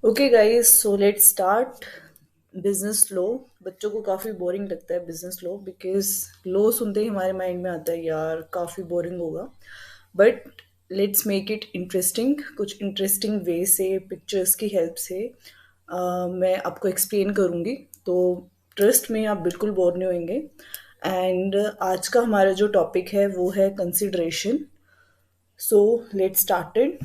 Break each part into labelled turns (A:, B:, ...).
A: Okay guys, so let's start. Business लो। बच्चों को काफ़ी बोरिंग लगता है बिजनेस लो, बिकॉज लो सुनते ही हमारे माइंड में आता है यार काफ़ी बोरिंग होगा। But let's make it interesting. कुछ इंटरेस्टिंग वे से पिक्चर्स की हेल्प से मैं आपको एक्सप्लेन करूँगी। तो ट्रस्ट में आप बिल्कुल बोर नहीं होंगे। एंड आज का हमारा जो टॉपिक है वो है consideration. So let's started.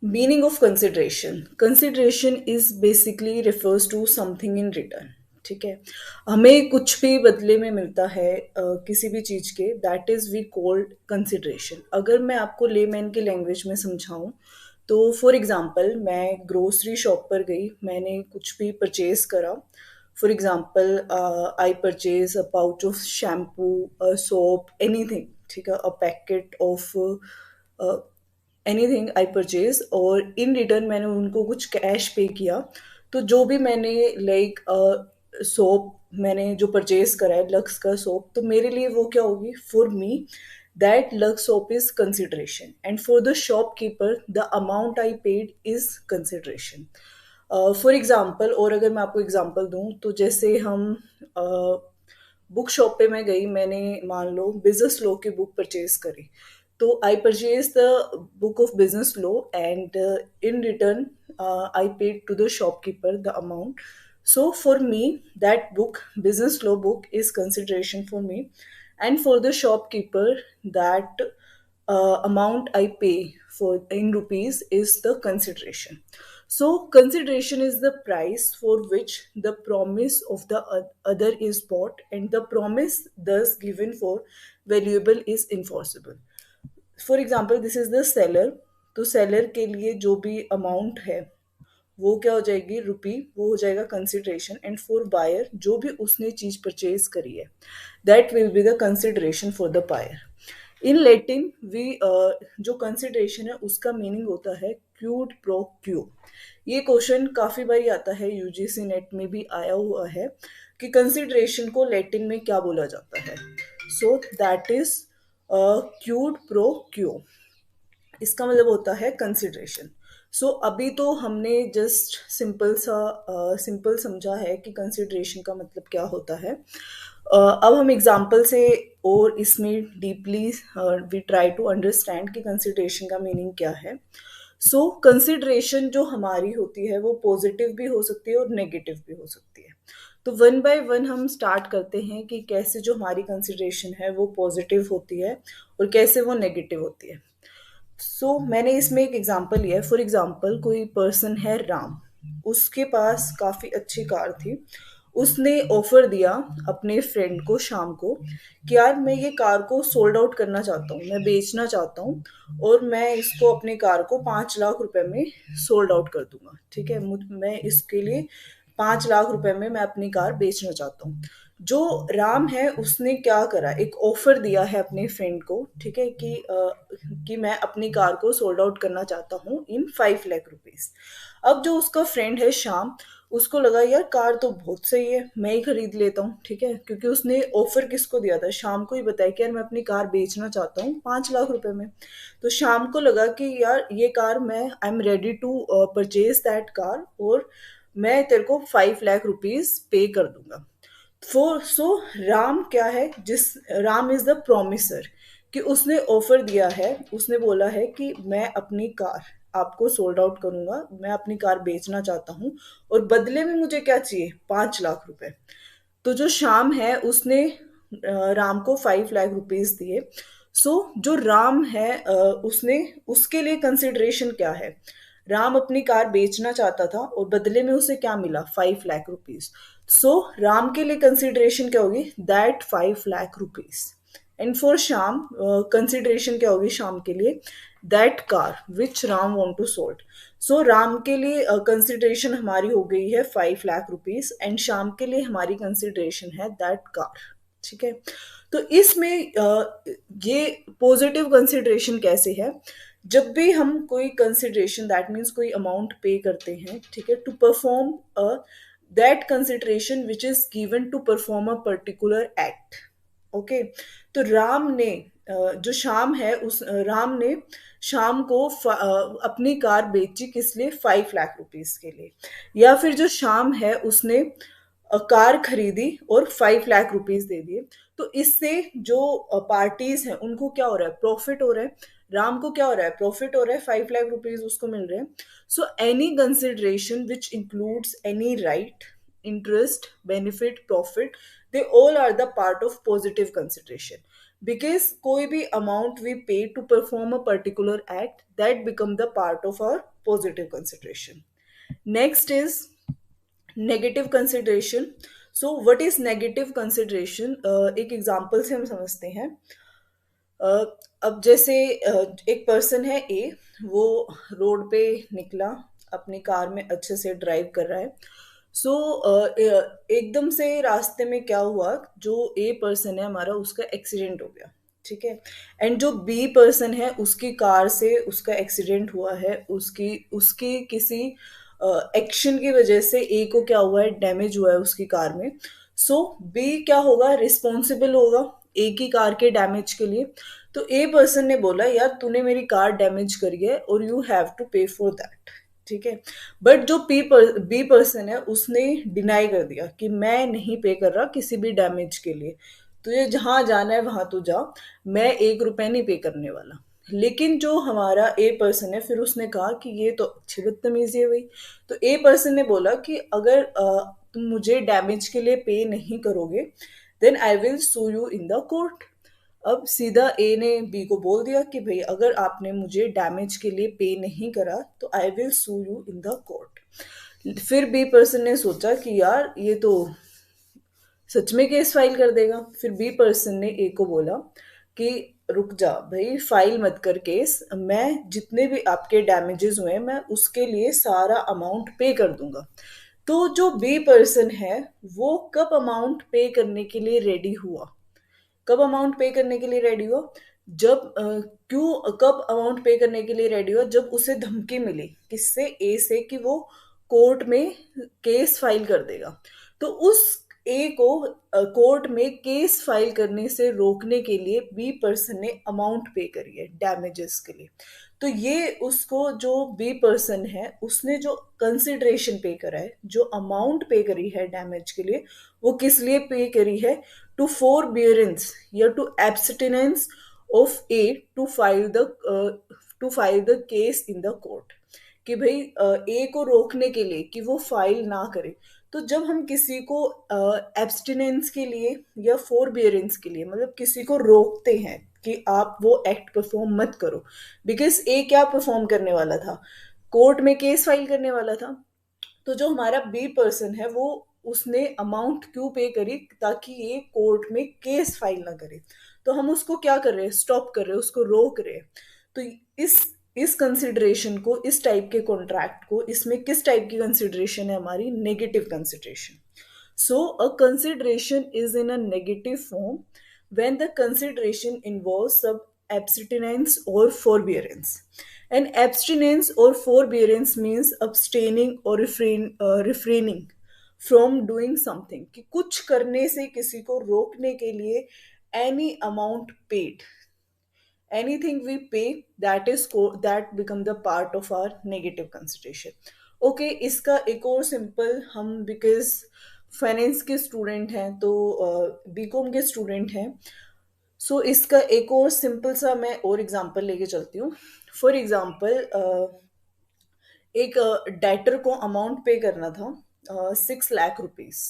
A: Meaning of consideration. Consideration is basically refers to something in return. ठीक है। हमें कुछ भी बदले में मिलता है किसी भी चीज के, that is we called consideration. अगर मैं आपको लेमैन की लैंग्वेज में समझाऊं तो फॉर एग्जांपल मैं ग्रोसरी शॉप पर गई, मैंने कुछ भी परचेज करा। For example I purchase a pouch of shampoo, soap, anything. ठीक है, a packet of anything I purchase, और इन रिटर्न मैंने उनको कुछ कैश पे किया। तो जो भी मैंने लाइक सोप मैंने जो परचेज करा है लक्स का सोप, तो मेरे लिए वो क्या होगी, for me that lux soap is consideration, and for the shopkeeper the amount I paid is consideration. For example, और अगर मैं आपको एग्जाम्पल दूं तो जैसे हम बुक शॉप पे मैं गई, मैंने मान लो बिजनेस लॉ की बुक परचेज करी। तो I purchase the book of business law, and in return I paid to the shopkeeper the amount. So for me, that book, business law book, is consideration for me, and for the shopkeeper, that amount I pay for in rupees is the consideration. So consideration is the price for which the promise of the other is bought, and the promise thus given for valuable is enforceable. For example this is the seller. तो seller के लिए जो भी amount है वो क्या हो जाएगी, रुपी, वो हो जाएगा कंसिडरेशन। एंड फॉर बायर, जो भी उसने चीज परचेज करी है, that will be the consideration for the buyer. In Latin we जो कंसिडरेशन है उसका मीनिंग होता है क्यूड प्रो क्यू। ये क्वेश्चन काफी बार आता है, यूजीसी नेट में भी आया हुआ है कि कंसिडरेशन को लैटिन में क्या बोला जाता है। So that is cued pro Q. इसका मतलब होता है कंसिडरेशन। सो अभी तो हमने जस्ट सिंपल समझा है कि कंसिडरेशन का मतलब क्या होता है। अब हम एग्जाम्पल से और इसमें deeply we try to understand कि कंसिडरेशन का मीनिंग क्या है। सो कंसिडरेशन जो हमारी होती है वो पॉजिटिव भी हो सकती है और नेगेटिव भी हो सकती है। तो वन बाय वन हम स्टार्ट करते हैं कि कैसे जो हमारी कंसिडरेशन है वो पॉजिटिव होती है और कैसे वो नेगेटिव होती है। मैंने इसमें एक एग्जांपल लिया है। फॉर एग्जांपल कोई पर्सन है राम, उसके पास काफी अच्छी कार थी। उसने ऑफर दिया अपने फ्रेंड को शाम को कि यार मैं ये कार को सोल्ड आउट करना चाहता हूँ, मैं बेचना चाहता हूँ, और मैं इसको अपनी कार को 5 लाख रुपए में सोल्ड आउट कर दूंगा। ठीक है, मैं इसके लिए 5 लाख रुपए में मैं अपनी कार बेचना चाहता हूँ। जो राम है उसने क्या करा, एक ऑफर दिया है अपने फ्रेंड को, ठीक है, कि मैं अपनी कार को सोल्ड आउट करना चाहता हूँ इन 5 लाख रुपीज। अब जो उसका फ्रेंड है श्याम, उसको लगा यार कार तो बहुत सही है, मैं ही खरीद लेता हूँ। ठीक है, क्योंकि उसने ऑफर किसको दिया था, शाम को ही बताया कि यार मैं अपनी कार बेचना चाहता हूँ 5 लाख रुपए में। तो शाम को लगा कि यार ये कार, मैं I am ready to purchase that car, और मैं तेरे को 5 लाख रुपीज पे कर दूंगा। राम क्या है, जिस राम इज द प्रोमिसर, कि उसने ऑफर दिया है, उसने बोला है कि मैं अपनी कार आपको सोल्ड आउट करूंगा, मैं अपनी कार बेचना चाहता हूँ, और बदले में मुझे क्या चाहिए, 5 लाख रुपए। तो जो शाम है उसने राम को 5 लाख रुपीज दिए। जो राम है उसने, उसके लिए कंसिडरेशन क्या है, राम अपनी कार बेचना चाहता था और बदले में उसे क्या मिला, 5 लाख रुपीज। राम के लिए कंसिडरेशन क्या होगी, that 5 lakh rupees. And for Sham consideration क्या होगी शाम के लिए, that car which Ram want to sold. Ram के लिए कंसिडरेशन हमारी हो गई है 5 लाख रुपीज, एंड शाम के लिए हमारी कंसिडरेशन है दैट कार। ठीक है, तो इसमें ये पॉजिटिव कंसिडरेशन कैसे है, जब भी हम कोई कंसिडरेशन, दैट मीन्स कोई अमाउंट पे करते हैं, ठीक है, to perform that consideration which is given to perform a particular act. Okay, तो राम ने जो श्याम है उस राम ने श्याम को अपनी कार बेची किस लिए, 5 लाख रुपीस के लिए। या फिर जो श्याम है उसने कार खरीदी और 5 लाख रुपीस दे दिए। तो इससे जो पार्टीज हैं उनको क्या हो रहा है, प्रॉफिट हो रहा है। राम को क्या हो रहा है, प्रॉफिट हो रहा है, 5 लाख रुपीस उसको मिल रहे हैं। So any consideration which includes any right, interest, benefit, profit, they all are the part of positive consideration. Because कोई भी amount we pay to perform a particular act, that become the part of our positive consideration. Next is negative consideration. So what is negative consideration? एक example से हम समझते हैं। अ, अब जैसे एक पर्सन है ए, वो रोड पे निकला, अपनी कार में अच्छे से ड्राइव कर रहा है। सो एकदम से रास्ते में क्या हुआ, जो ए पर्सन है हमारा उसका एक्सीडेंट हो गया, ठीक है। एंड जो बी पर्सन है उसकी कार से उसका एक्सीडेंट हुआ है, उसकी उसकी किसी एक्शन की वजह से ए को क्या हुआ है, डैमेज हुआ है उसकी कार में। सो बी क्या होगा, रिस्पॉन्सिबल होगा ए की कार के डैमेज के लिए। तो ए पर्सन ने बोला यार तूने मेरी कार डैमेज करी है और यू हैव टू पे फॉर दैट, ठीक है। बट जो बी पर्सन है उसने डिनाई कर दिया कि मैं नहीं पे कर रहा किसी भी डैमेज के लिए, तुझे जहां जाना है वहां तू जा, मैं 1 रुपए नहीं पे करने वाला। लेकिन जो हमारा ए पर्सन है फिर उसने कहा कि ये तो अच्छी बदतमीजी है भाई। तो ए पर्सन ने बोला कि अगर तुम मुझे डैमेज के लिए पे नहीं करोगे then I will sue you in the court. अब सीधा ए ने बी को बोल दिया कि भाई अगर आपने मुझे डैमेज के लिए पे नहीं करा तो I will sue you in the court. फिर बी पर्सन ने सोचा कि यार ये तो सच में केस फाइल कर देगा। फिर बी पर्सन ने ए को बोला कि रुक जा भाई, फाइल मत कर केस, मैं जितने भी आपके डैमेजेस हुए मैं उसके लिए सारा अमाउंट पे कर दूंगा। तो जो बी पर्सन है वो कब अमाउंट पे करने के लिए रेडी हुआ, कब अमाउंट पे करने के लिए रेडी हुआ, जब क्यों कब अमाउंट पे करने के लिए रेडी हुआ, जब उसे धमकी मिली किससे, ए से, कि वो कोर्ट में केस फाइल कर देगा। तो उस ए को कोर्ट में केस फाइल करने से रोकने के लिए बी पर्सन ने अमाउंट पे करी है डैमेजेस के लिए। तो ये उसको, जो बी पर्सन है उसने जो कंसिडरेशन पे करा है, जो अमाउंट पे करी है डैमेज के लिए, वो किस लिए पे करी है, टू forbearance या to abstinence of A to file the case in the court. कि भाई ए को रोकने के लिए कि वो फाइल ना करे। तो जब हम किसी को एब्सटिनेंस के लिए या फोरबियरेंस के लिए, मतलब किसी को रोकते हैं कि आप वो एक्ट परफॉर्म मत करो, बिकॉज ए क्या परफॉर्म करने वाला था, कोर्ट में केस फाइल करने वाला था। तो जो हमारा बी पर्सन है वो उसने अमाउंट क्यों पे करी, ताकि ये कोर्ट में केस फाइल ना करे। तो हम उसको क्या कर रहे हैं, स्टॉप कर रहे हैं, उसको रोक रहे हैं। तो इस कंसिडरेशन को, इस टाइप के कॉन्ट्रैक्ट को, इसमें किस टाइप की कंसिडरेशन है हमारी, negative consideration. So a consideration is in a negative form when the consideration involves some abstinence or forbearance. And abstinence or forbearance means abstaining or refraining from doing something, कि कुछ करने से किसी को रोकने के लिए any amount paid, anything we pay, that become the part of our negative consideration. Okay इसका एक और सिंपल, हम बिकॉज फाइनेंस के स्टूडेंट हैं तो बीकॉम के स्टूडेंट हैं, सो इसका एक और सिंपल सा मैं और एग्जांपल लेके चलती हूँ। फॉर एग्जांपल एक डेटर को अमाउंट पे करना था 6 लाख रुपीस,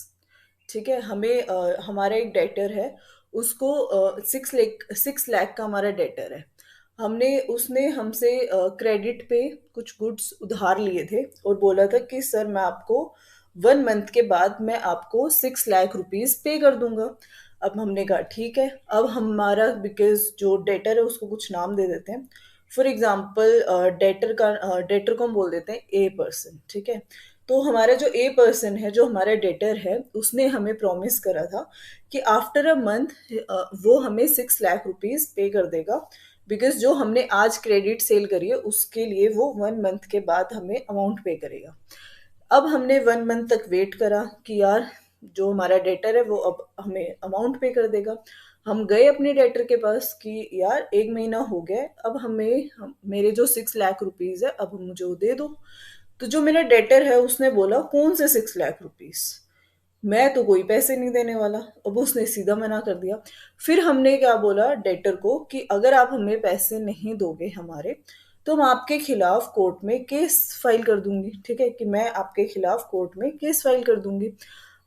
A: ठीक है। हमें हमारा एक डेटर है, उसको 6 लाख का हमारा डेटर है। उसने हमसे क्रेडिट पे कुछ गुड्स उधार लिए थे और बोला था कि सर मैं आपको 1 मंथ के बाद मैं आपको 6 लाख रुपीस पे कर दूंगा। अब हमने कहा ठीक है। अब हमारा, बिकॉज जो डेटर है उसको कुछ नाम दे देते हैं। फॉर एग्जाम्पल डेटर को हम बोल देते हैं ए पर्सन, ठीक है। तो हमारा जो ए पर्सन है, जो हमारा डेटर है, उसने हमें प्रॉमिस करा था कि आफ्टर अ मंथ वो हमें 6 लाख रुपीस पे कर देगा, बिकॉज जो हमने आज क्रेडिट सेल करी है उसके लिए वो 1 मंथ के बाद हमें अमाउंट पे करेगा। अब हमने 1 मंथ तक वेट करा कि यार जो हमारा डेटर है वो अब हमें अमाउंट पे कर देगा। हम गए अपने डेटर के पास कि यार 1 महीना हो गया है, अब मेरे जो 6 लाख रुपीज है अब मुझे वो दे दो। तो जो मेरा डेटर है उसने बोला कौन से 6 लाख रुपीज, मैं तो कोई पैसे नहीं देने वाला। अब उसने सीधा मना कर दिया। फिर हमने क्या बोला डेटर को कि अगर आप हमें पैसे नहीं दोगे हमारे, तो मैं आपके खिलाफ कोर्ट में केस फाइल कर दूंगी। ठीक है, कि मैं आपके खिलाफ कोर्ट में केस फाइल कर दूंगी।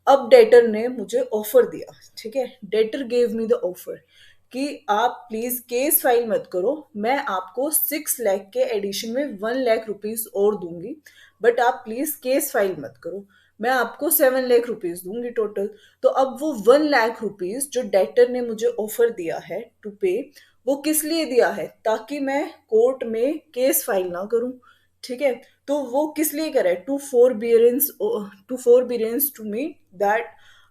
A: अब डेटर ने मुझे ऑफर दिया। ठीक है, debtor gave me the offer कि आप प्लीज केस फाइल मत करो, मैं आपको 6 लाख के एडिशन में 1 लाख रुपीज और दूंगी, बट आप प्लीज केस फाइल मत करो। मैं आपको 7 लाख रुपीज दूंगी टोटल। तो अब वो 1 लाख रुपीज जो डेटर ने मुझे ऑफर दिया है टू पे, वो किस लिए दिया है, ताकि मैं कोर्ट में केस फाइल ना करूं। ठीक है, तो वो किस लिए करे, to forbearance to me that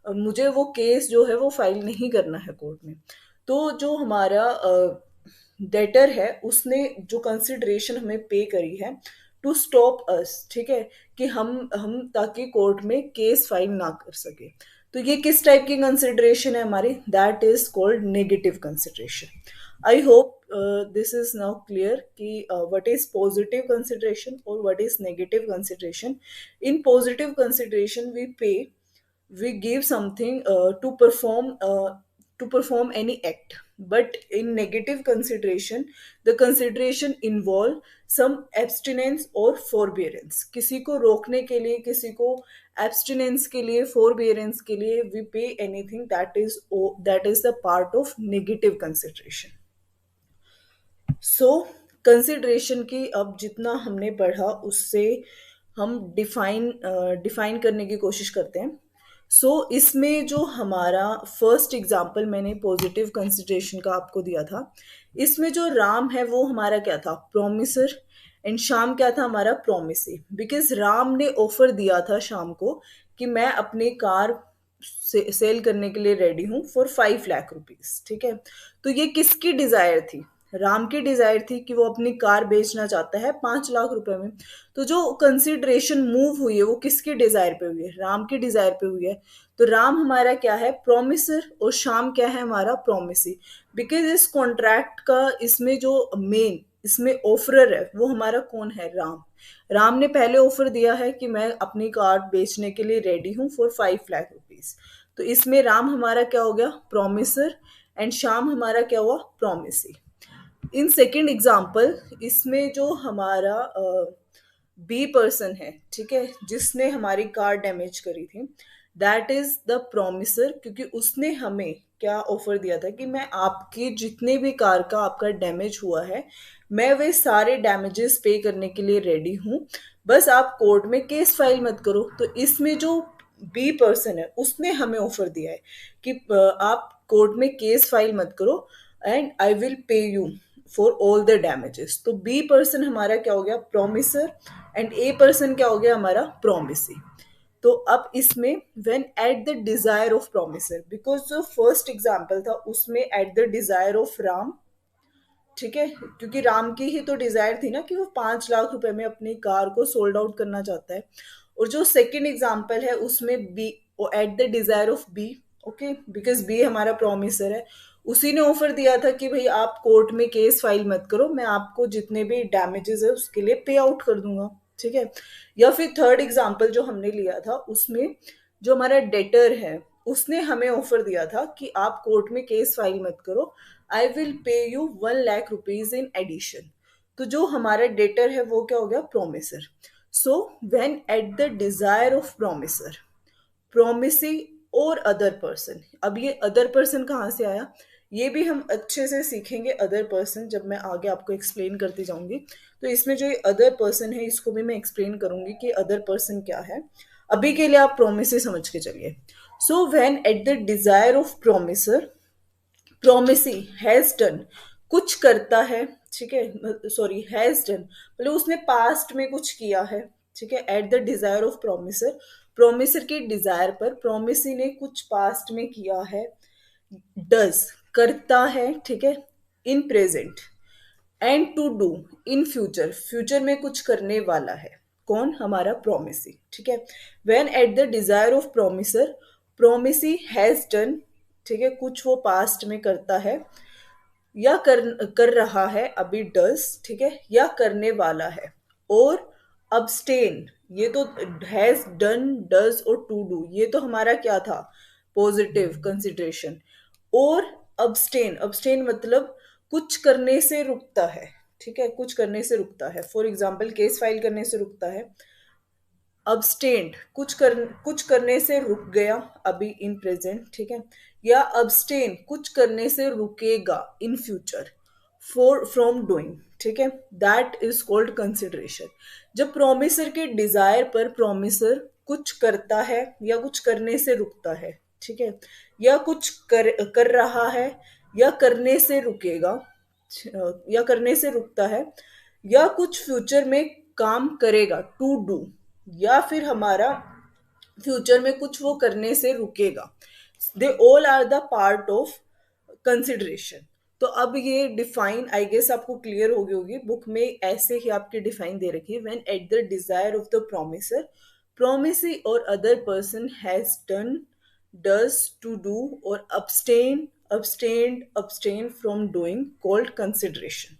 A: मुझे वो केस जो है वो फाइल नहीं करना है कोर्ट में। तो जो हमारा डेटर है उसने जो कंसिडरेशन हमें पे करी है टू स्टॉप अस, ठीक है, कि हम ताकि कोर्ट में केस फाइल ना कर सके। तो ये किस टाइप की कंसिडरेशन है हमारी, that is called negative consideration. I hope this is now clear कि व्हाट इज पॉजिटिव कंसिडरेशन और what is negative consideration. In positive consideration we give something to perform any act, but in negative consideration the consideration involve some abstinence or forbearance। किसी को रोकने के लिए, किसी को abstinence के लिए, forbearance के लिए we pay anything, that is the part of negative consideration। So consideration की अब जितना हमने पढ़ा उससे हम डिफाइन करने की कोशिश करते हैं। इसमें जो हमारा फर्स्ट एग्जांपल मैंने पॉजिटिव कंसिडरेशन का आपको दिया था, इसमें जो राम है वो हमारा क्या था, प्रोमिसर, एंड श्याम क्या था, हमारा प्रोमिसी। बिकॉज राम ने ऑफर दिया था शाम को कि मैं अपनी कार सेल करने के लिए रेडी हूँ फॉर 5 लाख रुपीज। ठीक है, तो ये किसकी डिजायर थी, राम की डिजायर थी कि वो अपनी कार बेचना चाहता है 5 लाख रुपए में। तो जो कंसिडरेशन मूव हुई है वो किसकी डिजायर पे हुई है, राम की डिजायर पे हुई है। तो राम हमारा क्या है, प्रोमिसर, और श्याम क्या है, हमारा प्रोमिसी। बिकॉज इस कॉन्ट्रैक्ट का इसमें जो मेन इसमें ऑफरर है वो हमारा कौन है, राम। राम ने पहले ऑफर दिया है कि मैं अपनी कार बेचने के लिए रेडी हूँ फॉर 5 लाख रुपीज। तो इसमें राम हमारा क्या हो गया, प्रोमिसर, एंड श्याम हमारा क्या हुआ, प्रोमिसी। इन सेकेंड एग्जाम्पल इसमें जो हमारा बी पर्सन है, ठीक है, जिसने हमारी कार डैमेज करी थी, दैट इज द प्रोमिसर, क्योंकि उसने हमें क्या ऑफर दिया था कि मैं आपकी जितने भी कार का आपका डैमेज हुआ है, मैं वे सारे डैमेजेस पे करने के लिए रेडी हूँ, बस आप कोर्ट में केस फाइल मत करो। तो इसमें जो बी पर्सन है उसने हमें ऑफर दिया है कि आप कोर्ट में केस फाइल मत करो and I will pay you for all the damages. तो बी पर्सन हमारा क्या हो गया, प्रोमिसर, एंड ए पर्सन क्या हो गया, हमारा प्रोमिसी। तो अब इसमें when at the desire of promisor, because जो फर्स्ट एग्जांपल था उसमें eight the desire of Ram, ठीक है, क्योंकि राम की ही तो डिजायर थी ना कि वो 5 लाख रुपए में अपनी कार को सोल्ड आउट करना चाहता है। और जो सेकंड एग्जांपल है उसमें B, at the desire of B, okay, because B हमारा प्रोमिसर है, उसी ने ऑफर दिया था कि भाई आप कोर्ट में केस फाइल मत करो, मैं आपको जितने भी डैमेजेस है उसके लिए पे आउट कर दूंगा। ठीक है, या फिर थर्ड एग्जांपल जो हमने लिया था उसमें जो हमारा डेटर है उसने हमें ऑफर दिया था कि आप कोर्ट में केस फाइल मत करो, I will pay you 1 lakh rupees in addition. तो जो हमारा डेटर है वो क्या हो गया, promisor. So when at the desire of promisor, promisee और अदर पर्सन। अब ये अदर पर्सन कहाँ से आया, ये भी हम अच्छे से सीखेंगे अदर पर्सन जब मैं आगे आपको एक्सप्लेन करती जाऊंगी। तो इसमें जो ये अदर पर्सन है इसको भी मैं एक्सप्लेन करूंगी कि अदर पर्सन क्या है। अभी के लिए आप प्रोमिसी समझ के चलिए। सो when at the desire of promisor, promisee has done, कुछ करता है, ठीक है, सॉरी हैज डन मतलब उसने पास्ट में कुछ किया है। ठीक है, eight the desire of promisor, promisor की डिजायर पर प्रोमिसी ने कुछ पास्ट में किया है, डज करता है, ठीक है, in present, and to do in future, future में कुछ करने वाला है, कौन, हमारा प्रोमिसी। ठीक है, when at the desire of promisor, promisee has done, ठीक है, कुछ वो पास्ट में करता है या कर रहा है, अभी डज, ठीक है, या करने वाला है। और अब्सटेन, ये तो हैज डन, डज और टू डू, ये तो हमारा क्या था, पॉजिटिव कंसिडरेशन। और अब्सटेन, अब्सटेन मतलब कुछ करने से रुकता है, ठीक है, कुछ करने से रुकता है। फॉर एग्जाम्पल केस फाइल करने से रुकता है। अब्सटेंड, कुछ करने से रुक गया, अभी इन प्रेजेंट, ठीक है। या अब्सटेन, कुछ करने से रुकेगा in future, for from doing, ठीक है। That is called consideration. जब प्रोमिसर के डिजायर पर प्रोमिसर कुछ करता है या कुछ करने से रुकता है, ठीक है, या कुछ कर रहा है या करने से रुकेगा, या करने से रुकता है, या कुछ फ्यूचर में काम करेगा, टू डू, या फिर हमारा फ्यूचर में कुछ वो करने से रुकेगा, they all are the part of consideration. तो अब ये डिफाइन आई गेस आपको क्लियर हो गई होगी, बुक में ऐसे ही आपकी डिफाइन दे रखी है। When at the desire of the promisor, promisee और other person has done, does, to do, और abstain, abstained, abstain from doing, called consideration.